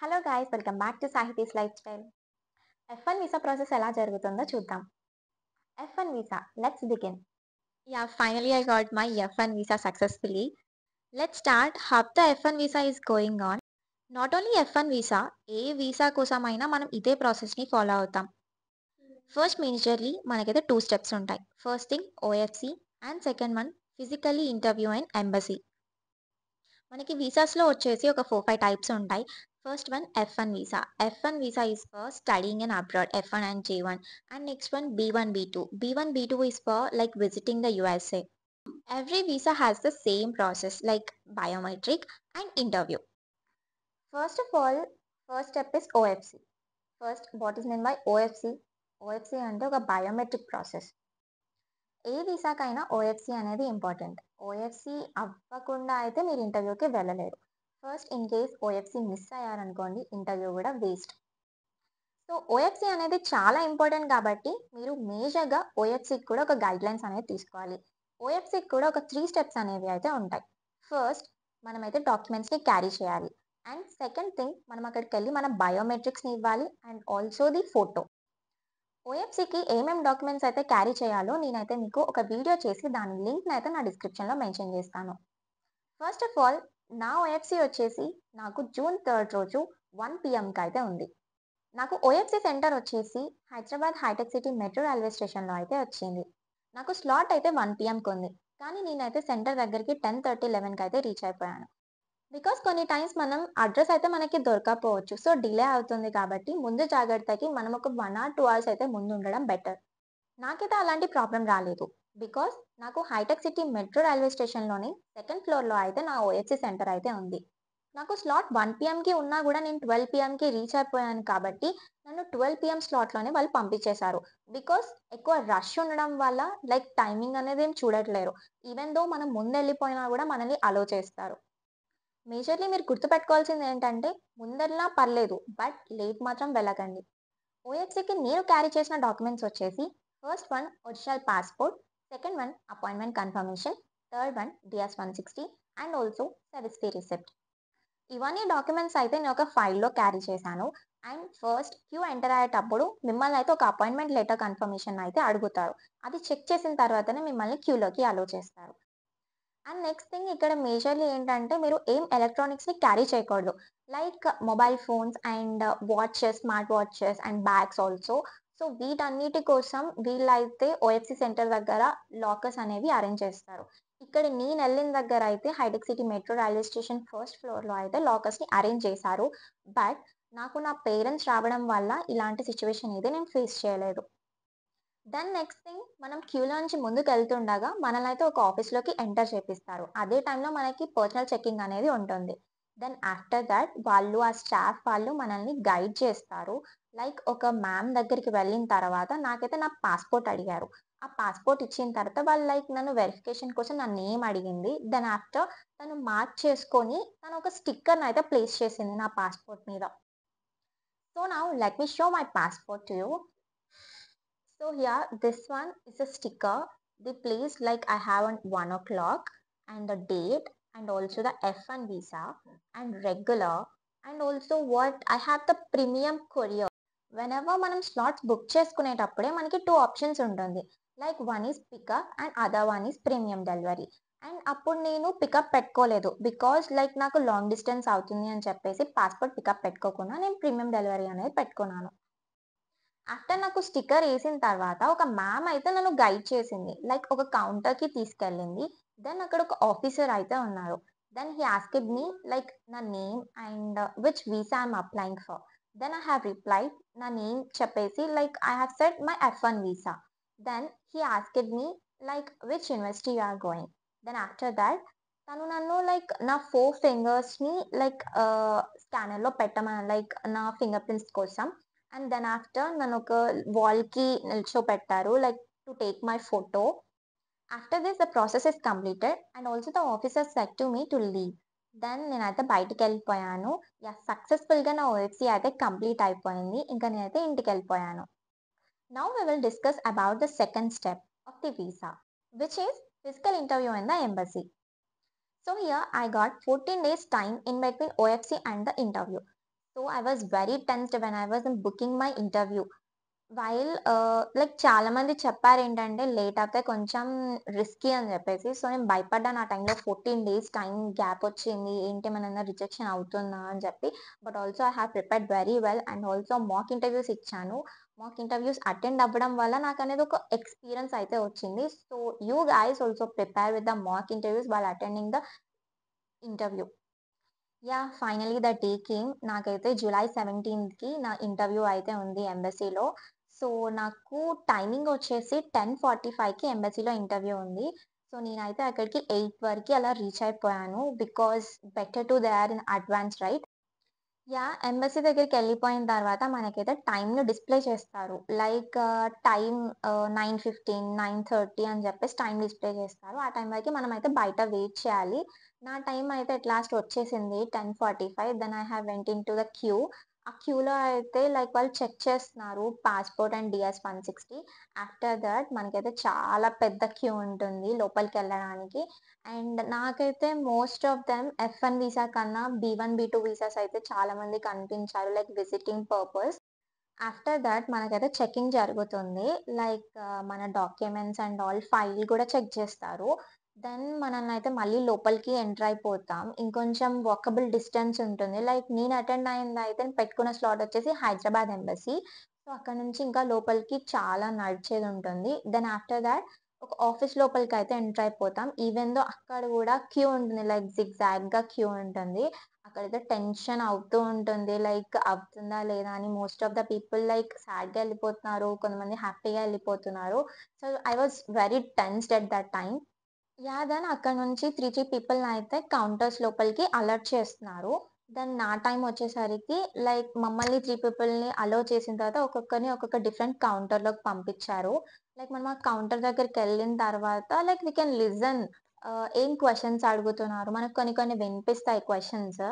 Hello guys, welcome back to Sahiti's life style. F1 visa process ఎలా జరుగుతుందో చూద్దాం. F1 visa, let's begin. Yeah, finally I got my F1 visa successfully. Let's start how the F1 visa is going on. Not only F1 visa, A visa కోసమైనా మనం ఇదే ప్రాసెస్ని follow అవుతాం. First majorly మనకైతే 2 steps ఉంటాయి. First thing OFC and second one physically interview and embassy. మనకి వీసాస్‌లో వచ్చేసి ఒక 4, 5 టైప్స్ ఉంటాయి. First one F1 visa. F1 visa is for studying in abroad, F1 and J1. And next one B1, B2. B1, B2 is for like visiting the USA. Every visa has the same process like biometric and interview. First of all, first step is OFC. First, what is meant by OFC? OFC అంటే ఒక biometric process. ఏ వీసాకైనా OFC అనేది important. OFC అవ్వకుండా అయితే మీరు ఇంటర్వ్యూకి వెళ్ళలేరు. First in case OFC miss అయ్యారనుకోండి, ఇంటర్వ్యూ కూడా వేస్ట్. సో ఓఎఫ్సి అనేది చాలా ఇంపార్టెంట్ కాబట్టి మీరు మేజర్గా ఓఎఫ్సికి కూడా ఒక గైడ్లైన్స్ అనేది తీసుకోవాలి. ఓఎఫ్సికి కూడా ఒక 3 స్టెప్స్ అనేవి అయితే ఉంటాయి. ఫస్ట్, మనమైతే డాక్యుమెంట్స్ని క్యారీ చేయాలి. అండ్ సెకండ్ థింగ్, మనం అక్కడికి వెళ్ళి మన బయోమెట్రిక్స్ని ఇవ్వాలి అండ్ ఆల్సో ది ఫోటో. ఓఎఫ్సికి ఏమేమి డాక్యుమెంట్స్ అయితే క్యారీ చేయాలో నేనైతే మీకు ఒక వీడియో చేసి దాని లింక్‌ని అయితే నా డిస్క్రిప్షన్‌లో మెన్షన్ చేస్తాను. ఫస్ట్ ఆఫ్ ఆల్, నా ఓఎఫ్సి వచ్చేసి నాకు జూన్ 3 రోజు 1 పీఎంకి అయితే ఉంది. నాకు ఓఎఫ్సి సెంటర్ వచ్చేసి హైదరాబాద్ హైటెక్ సిటీ మెట్రో రైల్వే స్టేషన్‌లో అయితే వచ్చింది. నాకు స్లాట్ అయితే 1 పీఎంకి ఉంది. కానీ నేనైతే సెంటర్ దగ్గరికి 10:30, 11కి అయితే రీచ్ అయిపోయాను. బికాస్ కొన్ని టైమ్స్ మనం అడ్రస్ అయితే మనకి దొరకకపోవచ్చు. సో డిలే అవుతుంది కాబట్టి ముందు జాగ్రత్తకి మనం ఒక 1 ఆర్ 2 అవర్స్ అయితే ముందు ఉండడం బెటర్. నాకైతే అలాంటి ప్రాబ్లమ్ రాలేదు. బికాస్ నాకు హైటెక్ సిటీ మెట్రో రైల్వే స్టేషన్‌లోని సెకండ్ ఫ్లోర్‌లో అయితే నా ఓఎఫ్‌సి సెంటర్ అయితే ఉంది. నాకు స్లాట్ 1 పీఎంకి ఉన్నా గూడా నేను 12 పీఎంకి రీచ్ అయిపోయాను కాబట్టి నన్ను 12 పీఎం స్లాట్‌లోనే వాళ్ళు పంపించేశారు. బికాస్ ఎక్కువ రష్ ఉండడం వల్ల లైక్ టైమింగ్ అనేది ఏం చూడట్లేరు. ఈవెన్ దో మనం ముందెళ్ళిపోయినా గూడా మనల్ని అలో చేస్తారు. మేజర్‌లీ మీరు గుర్తుపెట్టుకోవాల్సింది ఏంటంటే ముందెళ్ళినా పర్లేదు. బట్ లేట్ మాత్రం వెళ్ళకండి. ఓఎఫ్‌సికి నేను క్యారీ చేసిన డాక్యుమెంట్స్ వచ్చేసి first one original passport, second one appointment confirmation, third one DS-160 and also service fee receipt. ఇవన్నీ డాక్యుమెంట్స్ అయితే నేను ఒక ఫైల్‌లో క్యారీ చేశాను. అండ్ ఫస్ట్ క్యూ ఎంటర్ అయ్యేటప్పుడు మిమ్మల్ని అయితే ఒక అపాయింట్‌మెంట్ లెటర్ కన్ఫర్మేషన్ అయితే అడుగుతారు. అది చెక్ చేసిన తర్వాతనే మిమ్మల్ని క్యూలోకి అలో చేస్తారు. అండ్ నెక్స్ట్ థింగ్ ఇక్కడ మేజర్‌లీ ఏంటంటే మీరు ఏం ఎలక్ట్రానిక్స్‌ని క్యారీ చేయకూడదు. Like mobile phones and watches, smart watches and bags also. So వీటన్నిటి కోసం వీళ్ళైతే ఓఎఫ్‌సి సెంటర్ దగ్గర లాకర్స్ అనేవి అరేంజ్ చేస్తారు. ఇక్కడ నేనెళ్ళిన దగ్గర అయితే హైటెక్ city metro railway station first ఫ్లోర్‌లో అయితే లాకర్స్‌ని అరేంజ్ చేశారు. బట్ నాకు నా పేరెంట్స్ రావడం వల్ల ఇలాంటి సిట్యుయేషన్ అయితే నేను ఫేస్ చేయలేదు. దెన్ నెక్స్ట్ థింగ్, మనం క్యూలో నుంచి ముందుకెళ్తుండగా మనల్నయితే ఒక ఆఫీస్‌లోకి ఎంటర్ చేపిస్తారు. అదే టైంలో మనకి పర్సనల్ చెకింగ్ అనేది ఉంటుంది. దెన్ ఆఫ్టర్ థట్ వాళ్ళు ఆ స్టాఫ్ వాళ్ళు మనల్ని గైడ్ చేస్తారు. లైక్ ఒక మ్యామ్ దగ్గరికి వెళ్ళిన తర్వాత నాకైతే నా పాస్‌పోర్ట్ అడిగారు. ఆ పాస్‌పోర్ట్ ఇచ్చిన తర్వాత వాళ్ళు లైక్ నన్ను వెరిఫికేషన్ కోసం నా నేమ్ అడిగింది. దెన్ ఆఫ్టర్ తను మార్క్ చేసుకొని తను ఒక స్టిక్కర్‌నయితే ప్లేస్ చేసింది నా పాస్‌పోర్ట్ మీద. So now let me show my passport to you. So here, this one is a sticker. The place like I have on 1 o'clock and the date and also the F1 visa and regular and also what I have the premium courier. Whenever మనం slots book చేసుకునేటప్పుడే మనకి 2 options ఉంటుంది. Like one is pickup and other one is premium delivery. And అప్పుడు నేను pickup పెట్టుకోలేదు. Because like నాకు long distance అవుతుంది అని చెప్పేసి పాస్‌పోర్ట్ పికప్ పెట్టుకోకుండా నేను ప్రీమియం డెలివరీ అనేది పెట్టుకున్నాను. ఆఫ్టర్ నాకు స్టిక్కర్ ఏసిన తర్వాత ఒక మ్యామ్ అయితే నన్ను గైడ్ చేసింది. లైక్ ఒక కౌంటర్‌కి తీసుకెళ్ళింది. దెన్ అక్కడ ఒక ఆఫీసర్ అయితే ఉన్నారు. Then he asked me like నా name and which visa I am applying for. Then I have replied నా నేమ్ చెప్పేసి like I have said my F1 visa. Then he asked me like which university you are going. Then after that తను నన్ను like నా 4 ఫింగర్స్‌ని like స్కానర్‌లో పెట్టమని like నా finger prints కోసం. And then after నన్నొక వాల్‌కి నిల్చోపెట్టారు like to take my photo. After this the process is completed and also the officer said to me to leave. Then నేనైతే బయటికెళ్ళిపోయాను. యాహ్! సక్సెస్‌ఫుల్‌గా నా ఓఎఫ్‌సి అయితే కంప్లీట్ అయిపోయింది. ఇంక నేనైతే ఇంటికెళ్ళిపోయాను. Now we will discuss about the second step of the visa, which is physical interview in the embassy. So here I got 14 days time in between OFC and the interview. So I was very tensed when I was booking my interview. Like చాలా మంది చెప్పారేంటంటే, late అవుతే కొంచెం risky అని జెప్పేసి. So, నేను భయపడ్డాను ఆ టైంలో. 14 డేస్ టైమ్ గ్యాప్ వచ్చింది. ఏంటి ఏమన్నా రిజెక్షన్ అవుతుందా అని చెప్పి. But also I have prepared very well and also mock interviews ఇచ్చాను. మాక్ ఇంటర్‌వ్యూస్ అటెండ్ అవ్వడం వల్ల నాకనేది ఒక ఎక్స్‌పీరియన్స్ అయితే వచ్చింది. So, you guys also prepare with the mock interviews while attending the interview. Finally the day came. నాకైతే July 17కి నా interview అయితే ఉంది ఎంబసీలో. సో, నాకు టైమింగ్ వచ్చేసి 10:45కి ఎంబసీలో ఇంటర్వ్యూ ఉంది. సో, నేనైతే అక్కడికి 8 వరకి అలా రీచ్ అయిపోయాను. Because better to there in advance right? Embassy దగ్గరికెళ్ళిపోయిన తర్వాత మనకైతే టైమ్‌ని డిస్‌ప్లే చేస్తారు. లైక్ టైమ్ 9:15, 9:30 అని జెప్పేసి టైమ్ డిస్‌ప్లే చేస్తారు. ఆ టైం వరకి మనమైతే బయట వెయిట్ చేయాలి. నా టైమ్ అయితే అట్ లాస్ట్ వచ్చేసింది 10:45. Then I have went into the queue. ఆ క్యూలో అయితే లైక్ వాళ్ళు చెక్ చేస్తున్నారు పాస్‌పోర్ట్ అండ్ డీఎస్-160. ఆఫ్టర్ థట్ మనకైతే చాలా పెద్ద క్యూ ఉంటుంది లోపలికెళ్ళడానికి. అండ్ నాకైతే most of them F one visa కన్నా బీ-1, బీ-2 వీసాస్ అయితే చాలా మంది కనిపించారు. Like visiting purpose. After that మనకైతే చెకింగ్ జరుగుతుంది. లైక్ మన డాక్యుమెంట్స్ అండ్ ఆల్ ఫైల్ గూడా చెక్ చేస్తారు. దెన్ మనల్నయితే మళ్ళీ లోపలికి ఎంటర్ అయిపోతాం. ఇంకొంచెం వాకబుల్ డిస్టెన్స్ ఉంటుంది. లైక్ నేను అటెండ్ అయిందయితే పెట్టుకున్న స్లాట్ వచ్చేసి హైదరాబాద్ ఎంబసీ. సో, అక్కడి నుంచి ఇంకా లోపలికి చాలా నడిచేదుంటుంది. దెన్ ఆఫ్టర్ థట్ ఒక ఆఫీస్ లోపలికైతే ఎంటర్ అయిపోతాం. ఈవెన్ దో అక్కడ గూడా క్యూ ఉంటుంది. లైక్ జిగ్‌జాగ్‌గా క్యూ ఉంటుంది. అక్కడైతే టెన్షన్ అవుతూ ఉంటుంది. లైక్ అవుతుందా లేదా అని most of the people like సాడ్‌గా ఎళ్ళిపోతున్నారు. కొంతమంది హ్యాపీగా ఎళ్ళిపోతున్నారు. So, I was very tensed at that time. Then అక్కడి నుంచి 3 పీపుల్‌నయితే కౌంటర్స్ లోపలికి అలర్ట్ చేస్తున్నారు. దెన్ నా టైమ్ వచ్చేసరికి లైక్ మమ్మల్ని 3 పీపుల్‌ని అలో చేసిన తర్వాత ఒక్కొక్కరిని ఒక్కొక్క డిఫరెంట్ కౌంటర్‌లోకి పంపించారు. లైక్ మనం ఆ కౌంటర్ దగ్గరికెళ్ళిన తర్వాత లైక్ వి కెన్ లిజన్ ఏం క్వెషన్స్ అడుగుతున్నారు. మనకు కొన్ని కొన్ని వినిపిస్తాయి క్వెషన్స్.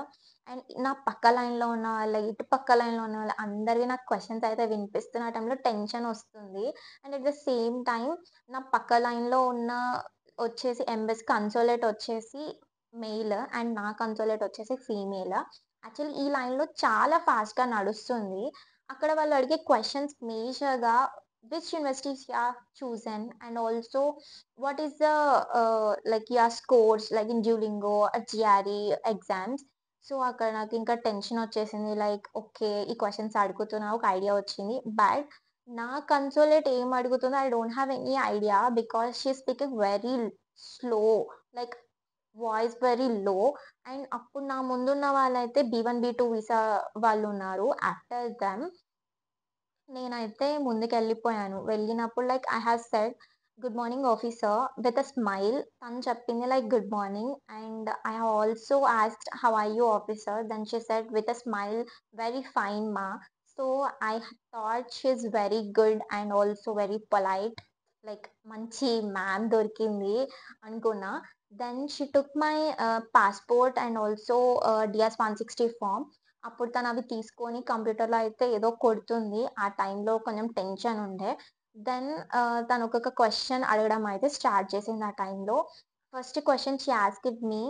అండ్ నా పక్క లైన్‌లో ఉన్న వాళ్ళ, ఇటు పక్క లైన్‌లో ఉన్న వాళ్ళ అందరివి నాకు క్వెషన్స్ అయితే వినిపిస్తున్న టైంలో టెన్షన్ ఒస్తుంది. And at the same time నా పక్క లైన్‌లో ఉన్న వచ్చేసి ఎంబసీ కన్సోలేట్ వచ్చేసి మెయిల్ అండ్ నా కన్సోలేట్ వచ్చేసి ఫీమేల్. యాక్చువల్లీ ఈ లైన్‌లో చాలా ఫాస్ట్‌గా నడుస్తుంది. అక్కడ వాళ్ళు అడిగే క్వెషన్స్ మేజర్‌గా which universities you have chosen and also what is the like your scores like in Duolingo, GRE exams. So, అక్కడ నాకింకా టెన్షన్ వచ్చేసింది. Like okay. ఈ క్వెషన్స్ అడుగుతున్నా ఒక ఐడియా వచ్చింది. బట్ నా కన్సోలేట్ ఏం అడుగుతుందో I don't have any idea because she is speaking very slow. Like voice very low. And అప్పుడు నా ముందున్న వాళ్ళైతే బీ-1, బీ-2 వీసా వాళ్ళున్నారు. ఆఫ్టర్ దెమ్ నేనైతే ముందుకెళ్ళిపోయాను. వెళ్ళినప్పుడు like I have said, "good morning officer" with a smile. తను చెప్పింది like good morning and I have also asked how are you officer? Then she said with a smile, "very fine మా." So, I thought she is very good and also very polite. Like మంచి ma'am దొరికింది అనుకున్నా. Then she took my passport and also డీఎస్-160 form. అప్పుడు తనవి తీసుకొని కంప్యూటర్‌లో అయితే ఏదో కొడుతుంది. ఆ టైంలో కొంచెం టెన్షన్ ఉండే. దెన్ తను ఒక్కొక్క క్వెషన్ అడగడం అయితే స్టార్ట్ చేసింది ఆ టైంలో. First question she asked me,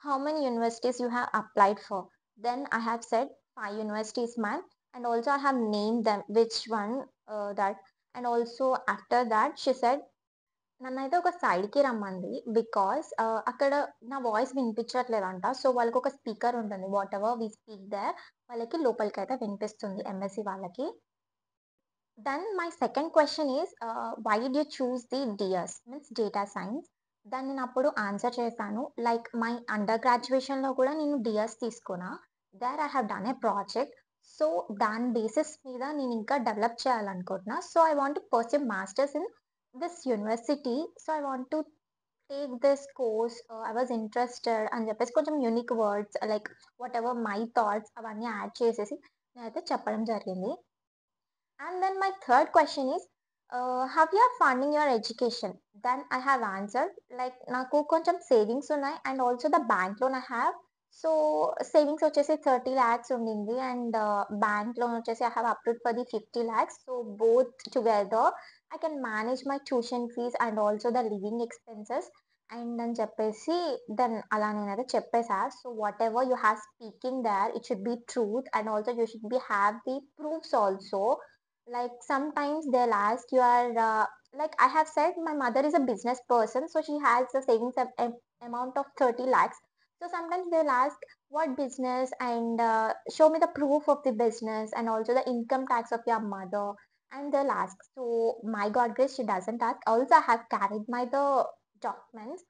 "how many universities you have applied for?" Then I have said 5 universities ma'am and also I have named them which one that and also after that she said నన్నైతే ఒక సైడ్‌కి రమ్మంది. Because అక్కడ నా voice వినిపించట్లేదంట. So, వాళ్ళకొక speaker ఉంటుంది. Whatever we speak there వాళ్ళకి లోపలికైతే వినిపిస్తుంది ఎంబసీ వాళ్ళకి. Then my second question is why did you choose the DS means data science. దాన్ని నేనప్పుడు ఆన్సర్ చేశాను. లైక్ మై అండర్ గ్రాడ్యుయేషన్‌లో కూడా నేను డీఎస్ తీసుకున్నా. There I have done a project. So, దాని బేసిస్ మీద నేనింకా డెవలప్ చేయాలనుకుంటున్నా. So, I want to pursue masters in this university. So, I want to take this course. I was interested అని చెప్పేసి కొంచెం unique words like whatever my thoughts అవన్నీ add చేసేసి నేనైతే చెప్పడం జరిగింది. And then my third question is, how you are funding your education? Then I have answered like నాకు కొంచెం సేవింగ్స్ ఉన్నాయి and also the bank loan I have. So, savings వచ్చేసి 30 లాక్స్ ఉండింది అండ్ బ్యాంక్ లోన్ వచ్చేసి I have approved for the 50 lakhs. So, both together I can manage my tuition fees and also the living expenses. And అని చెప్పేసి then అలా నేనైతే చెప్పేసా. So, whatever you have speaking there it should be truth and also you should be have the proofs also. Like sometimes they'll ask you are like I have said my mother is a business person, so she has a savings amount of 30 lakhs. So sometimes they'll ask what business and show me the proof of the business and also the income tax of your mother, and they'll ask. So my god grace she doesn't ask. Also I have carried my the documents.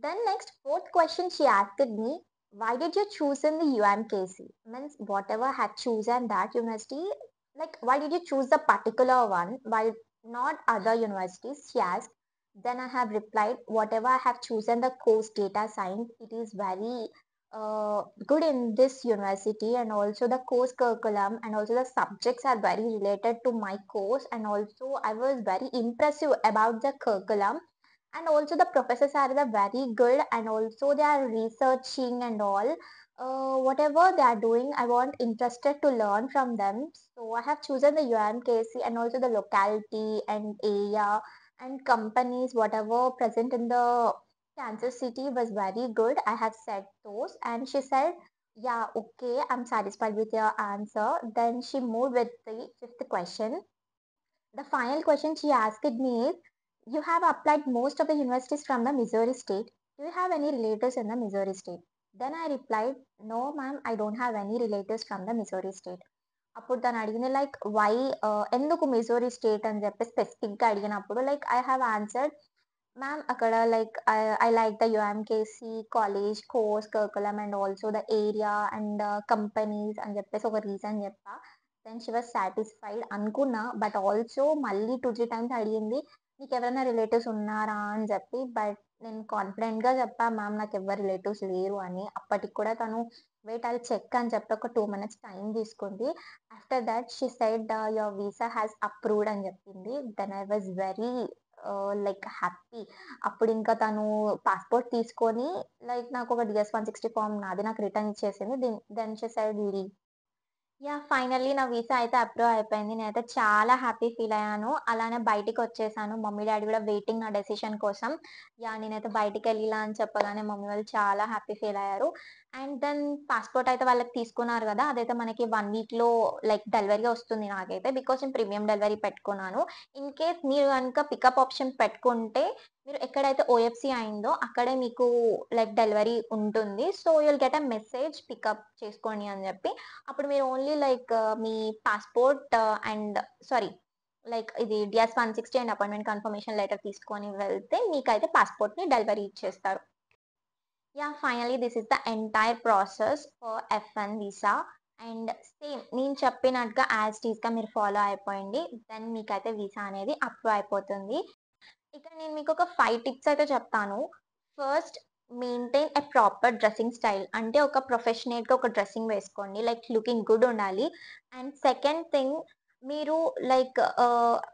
Then next, fourth question she asked me, why did you choose in the UMKC? Means whatever had chosen that university, like why did you choose the particular one? Why not other universities? She asked. Then I have replied, whatever I have chosen the course data science, it is very good in this university and also the course curriculum and also the subjects are very related to my course and also I was very impressive about the curriculum and also the professors are the very good and also they are researching and all whatever they are doing I want interested to learn from them, so I have chosen the UMKC and also the locality and area and companies whatever present in the Kansas City was very good. I have said those and she said yeah okay I'm satisfied with your answer. Then she moved with the fifth question. The final question she asked me is, you have applied most of the universities from the Missouri state. Do you have any relatives in the Missouri state? Then I replied, no ma'am, I don't have any relatives from the Missouri state. అప్పుడు తను అడిగింది like why ఎందుకు Missouri state అని చెప్పి స్పెసిఫిక్గా అడిగినప్పుడు like I have answered ma'am అక్కడ like I like the UMKC college course curriculum and also the area and companies అని చెప్పేసి ఒక రీజన్ చెప్పా. దెన్ షీ వాజ్ సాటిస్ఫైడ్ అనుకున్నా. బట్ ఆల్సో మళ్ళీ 2, 3 టైమ్స్ అడిగింది. "నీకెవరైనా రిలేటివ్స్ ఉన్నారా?" అని చెప్పి. బట్ నేను కాన్ఫిడెంట్‌గా చెప్పా, "మ్యామ్ నాకెవ్వరు రిలేటివ్స్ లేరు" అని. అప్పటికి కూడా తను వెయిట్ ఐల్ చెక్ అని చెప్పి ఒక 2 మినిట్స్ టైమ్ తీసుకుంది. After that she said "your visa has approved" అని చెప్పింది. Then I was very like happy. అప్పుడింకా తను పాస్‌పోర్ట్ తీసుకొని లైక్ నాకొక DS-160 ఫార్మ్ నాది నాకు రిటర్న్ ఇచ్చేసింది. Then she said leave. Yeah! Finally నా వీసా అయితే అప్రూవ్ అయిపోయింది. నేనైతే చాలా హ్యాపీ ఫీల్ అయ్యాను. అలానే బయటికొచ్చేసాను. మమ్మీ, డ్యాడీ గూడా వెయిటింగ్ నా డెసిషన్ కోసం. యాహ్! నేనైతే బయటికెళ్ళిలా అని చెప్పగానే మమ్మీ వాళ్ళు చాలా హ్యాపీ ఫీల్ అయ్యారు. అండ్ దెన్ పాస్‌పోర్ట్ అయితే వాళ్ళకి తీసుకున్నారు గదా! అదైతే మనకి 1 వీక్‌లో లైక్ డెలివరీ వస్తుంది నాకైతే. బికాజ్ నేను ప్రీమియం డెలివరీ పెట్టుకున్నాను. ఇన్ కేస్ మీరు గనుక పికప్ ఆప్షన్ పెట్టుకుంటే మీరు ఎక్కడైతే ఓఎఫ్‌సి అయిందో అక్కడే మీకు లైక్ డెలివరీ ఉంటుంది. So, you will get a message pickup చేసుకోండి అని జెప్పి. అప్పుడు మీరు ఓన్లీ లైక్ మీ పాస్‌పోర్ట్ అండ్ సారీ లైక్ ఇది DS-160 and appointment confirmation letter తీసుకొని వెళ్తే మీకైతే పాస్‌పోర్ట్‌ని డెలివరీ ఇచ్చేస్తారు. Yeah! Finally this is the entire process for F1 visa. And same నేను చెప్పినట్టుగా యాజ్ ఇట్ ఈస్‌గా మీరు ఫాలో అయిపోయిండి. దెన్ మీకైతే వీసా అనేది అప్రూవ్ అయిపోతుంది. ఇక్కడ నేను మీకొక 5 టిప్స్ అయితే చెప్తాను. First maintain a proper dressing style. అంటే ఒక ప్రొఫెషనేట్‌గా ఒక డ్రెస్సింగ్ వేసుకోండి. లైక్ లుకింగ్ గుడ్ ఉండాలి. అండ్ సెకండ్ థింగ్ మీరు లైక్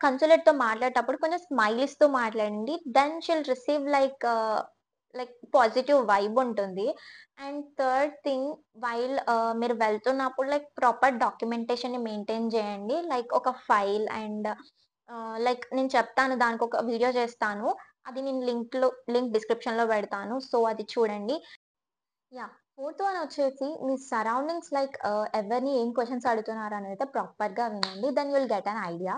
కన్సులేట్‌తో మాట్లాడేటప్పుడు కొంచెం స్మైల్ ఇస్తూ మాట్లాడండి. Then she will receive like positive vibe ఉంటుంది. అండ్ థర్డ్ థింగ్ వైల్ మీరు వెళ్తున్నప్పుడు లైక్ ప్రాపర్ డాక్యుమెంటేషన్‌ని మెయింటైన్ చేయండి. లైక్ ఒక ఫైల్ అండ్ లైక్ నేను చెప్తాను దానికొక వీడియో చేస్తాను. అది నేను లింక్ డిస్క్రిప్షన్‌లో పెడతాను. సో, అది చూడండి. యాహ్! ఫోర్త్ వన్ వచ్చేసి మీ సరౌండింగ్స్ లైక్ ఎవరిని ఏం క్వెషన్స్ అడుగుతున్నారనైతే ప్రాపర్‌గా వినండి. Then you will get an idea.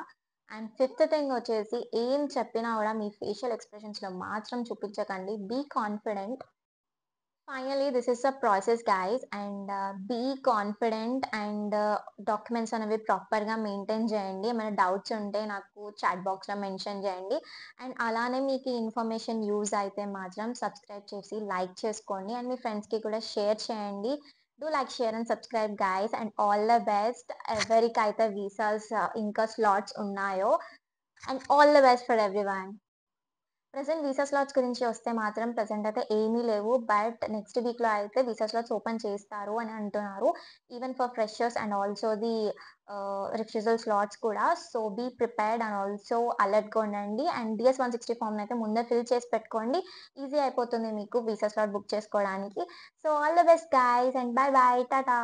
And fifth thing వచ్చేసి ఏం చెప్పినా గూడా మీ ఫేషియల్ ఎక్స్‌ప్రెషన్స్‌లో మాత్రం చూపించకండి. Be confident. Finally this is the process guys and be confident and documents అనేవి ప్రాపర్‌గా మెయింటైన్ చేయండి. ఏమైనా డౌట్స్ ఉంటే నాకు చాట్ బాక్స్‌లో మెన్షన్ చేయండి. అండ్ అలానే మీకు ఈ ఇన్ఫర్మేషన్ యూజ్ అయితే మాత్రం సబ్స్క్రైబ్ చేసి లైక్ చేసుకోండి. అండ్ మీ ఫ్రెండ్స్‌కి కూడా షేర్ చేయండి. Do like, share and subscribe guys and all the best. ఎవరికైతే వీసాస్ ఇంకా స్లాట్స్ ఉన్నాయో and all the best for everyone. Present visa slots గురించి వస్తే మాత్రం ప్రెజెంట్ అయితే ఏమీ లేవు. బట్ నెక్స్ట్ వీక్‌లో అయితే వీసా స్లాట్స్ ఓపెన్ చేస్తారు అని అంటున్నారు. Even for freshers and also the refusal slots కూడా. So, be prepared and also అలర్ట్‌గా ఉండండి. అండ్ DS-160 ఫార్మ్‌నయితే ముందే ఫిల్ చేసి పెట్టుకోండి. ఈజీ అయిపోతుంది మీకు వీసా స్లాట్ బుక్ చేసుకోవడానికి. So, all the best guys and by by. Tata.